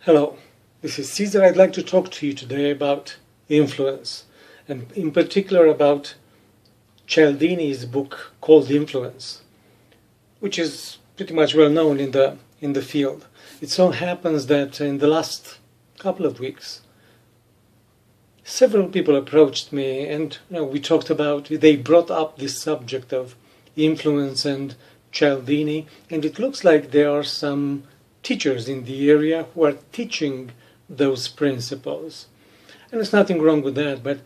Hello, this is Caesar. I'd like to talk to you today about influence, and in particular about Cialdini's book called Influence, which is pretty much well known in the field. It so happens that in the last couple of weeks, several people approached me, and they brought up this subject of influence and Cialdini, and it looks like there are some teachers in the area who are teaching those principles. And there's nothing wrong with that, but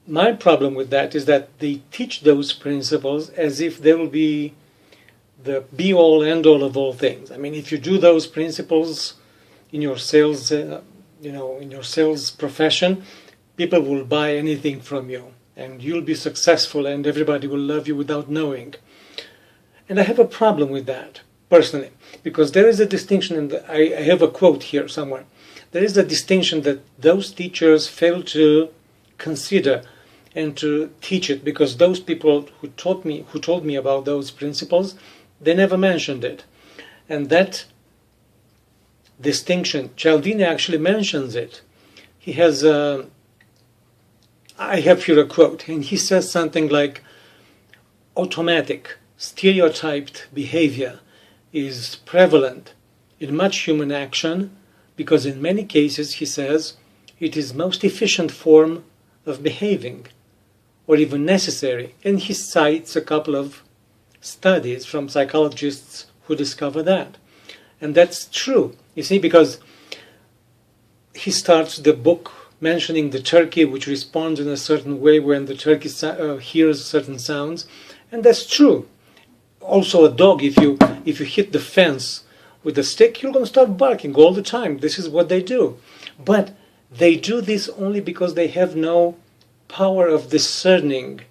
my problem with that is that they teach those principles as if they will be the be-all, end-all of all things. I mean, if you do those principles in your sales, in your sales profession, people will buy anything from you, and you'll be successful, and everybody will love you without knowing. And I have a problem with that, personally, because there is a distinction, and I have a quote here somewhere. There is a distinction that those teachers fail to consider and to teach it, because those people who told me about those principles, they never mentioned it. And that distinction, Cialdini actually mentions it. He has I have here a quote, and he says something like, automatic, stereotyped behavior is prevalent in much human action because in many cases, he says, it is most efficient form of behaving or even necessary. And he cites a couple of studies from psychologists who discover that. And that's true, you see, because he starts the book mentioning the turkey which responds in a certain way when the turkey hears certain sounds, and that's true. Also a dog, if you hit the fence with a stick, you're going to start barking all the time. This is what they do. But they do this only because they have no power of discerning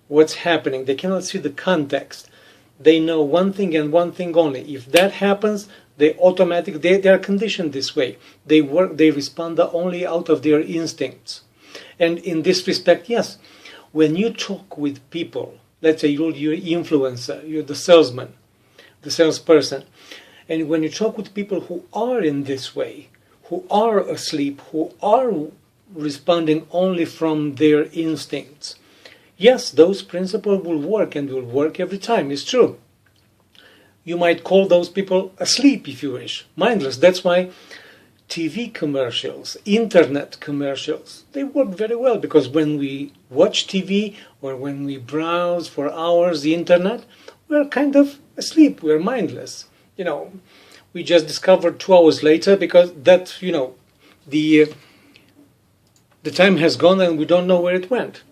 what's happening. They cannot see the context. They know one thing and one thing only. If that happens, they are conditioned this way. They respond only out of their instincts. And in this respect, yes, when you talk with people, let's say you're influencer, you're the salesman, the salesperson, and when you talk with people who are in this way, who are asleep, who are responding only from their instincts, yes, those principles will work and will work every time. It's true. You might call those people asleep if you wish, mindless. That's why TV commercials, internet commercials, they work very well, because when we watch TV or when we browse for hours the internet, we're kind of asleep, we're mindless. We just discovered 2 hours later because that, the time has gone and we don't know where it went.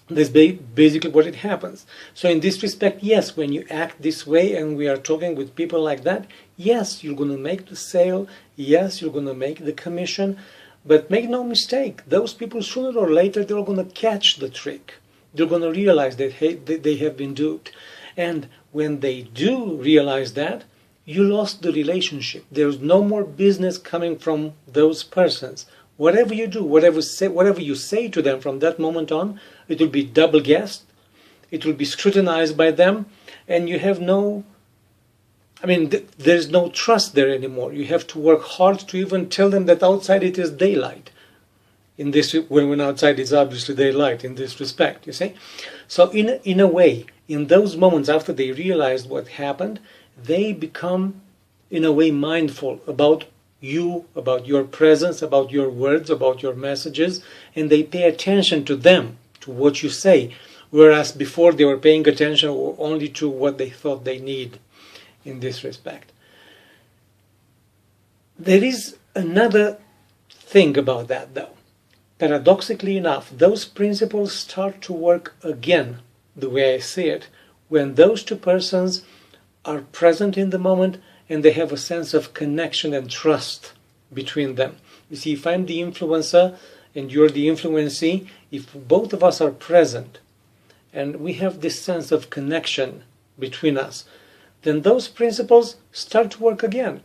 That's basically what it happens. So in this respect, yes, when you act this way and we are talking with people like that, yes, you're going to make the sale, yes, you're going to make the commission, but make no mistake, those people sooner or later, they're going to catch the trick. They're going to realize that they have been duped. And when they do realize that, you lost the relationship. There's no more business coming from those persons. Whatever you do, whatever you say to them from that moment on, it will be double guessed, it will be scrutinized by them, and you have there's no trust there anymore. You have to work hard to even tell them that outside it is daylight. When outside it's obviously daylight in this respect, you see. So in a way, in those moments after they realized what happened, they become, in a way, mindful about you, about your presence, about your words, about your messages, and they pay attention to them, to what you say, whereas before they were paying attention only to what they thought they need in this respect. There is another thing about that, though. Paradoxically enough, those principles start to work again, the way I see it, when those two persons are present in the moment and they have a sense of connection and trust between them. You see, if I'm the influencer and you're the influencee, if both of us are present and we have this sense of connection between us, then those principles start to work again.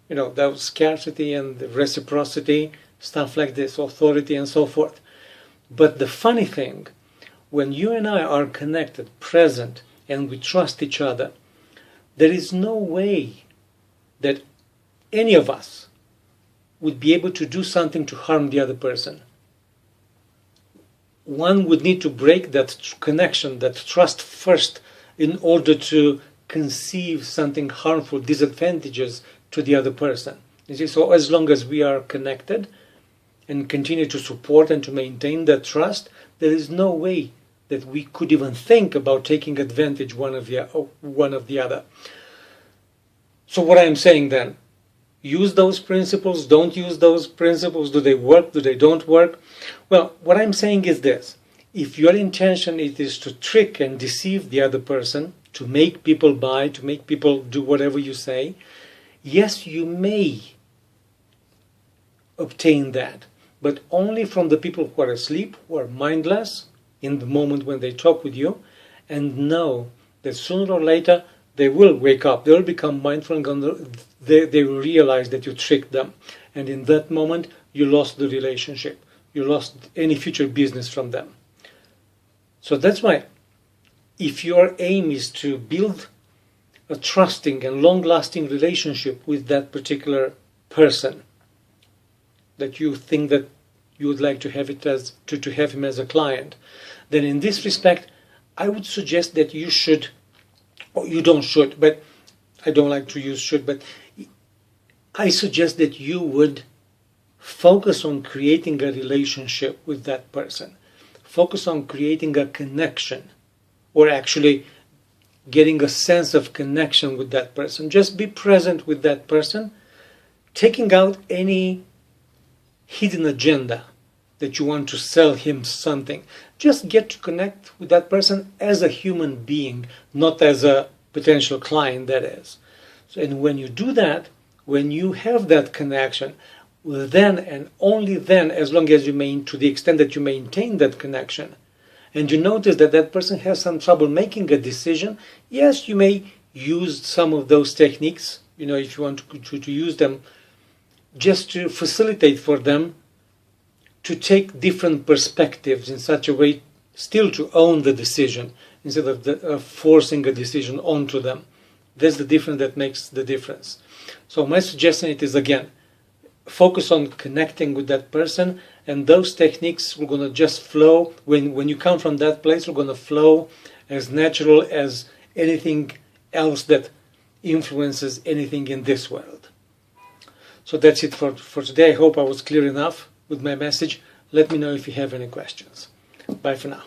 Those scarcity and reciprocity, stuff like this, authority and so forth. But the funny thing, when you and I are connected, present, and we trust each other, there is no way that any of us would be able to do something to harm the other person, one would need to break that connection, that trust first, in order to conceive something harmful, disadvantageous to the other person. You see, so as long as we are connected and continue to support and to maintain that trust, there is no way that we could even think about taking advantage one of the other. So what I'm saying then, use those principles, don't use those principles, do they work, do they don't work? Well, what I'm saying is this: if your intention is to trick and deceive the other person, to make people buy, to make people do whatever you say, yes, you may obtain that, but only from the people who are asleep, who are mindless in the moment when they talk with you, and know that sooner or later they will wake up, they will become mindful, and they will realize that you tricked them. And in that moment, you lost the relationship. You lost any future business from them. So that's why, if your aim is to build a trusting and long-lasting relationship with that particular person, that you think that you would like to have it as to have him as a client, then in this respect, I would suggest that you should, or you don't should, but I don't like to use should, but I suggest that you would focus on creating a relationship with that person. Focus on creating a connection, or actually getting a sense of connection with that person. Just be present with that person, taking out any hidden agenda that you want to sell him something. Just get to connect with that person as a human being, not as a potential client, that is. So, and when you do that, when you have that connection, well, then and only then, as long as to the extent that you maintain that connection, and you notice that that person has some trouble making a decision, yes, you may use some of those techniques, if you want to use them, just to facilitate for them to take different perspectives in such a way, still to own the decision, instead of forcing a decision onto them. That's the difference that makes the difference. So my suggestion is, again, focus on connecting with that person, and those techniques are going to just flow. When you come from that place, we're going to flow as natural as anything else that influences anything in this world. So that's it for today. I hope I was clear enough with my message. Let me know if you have any questions. Bye for now.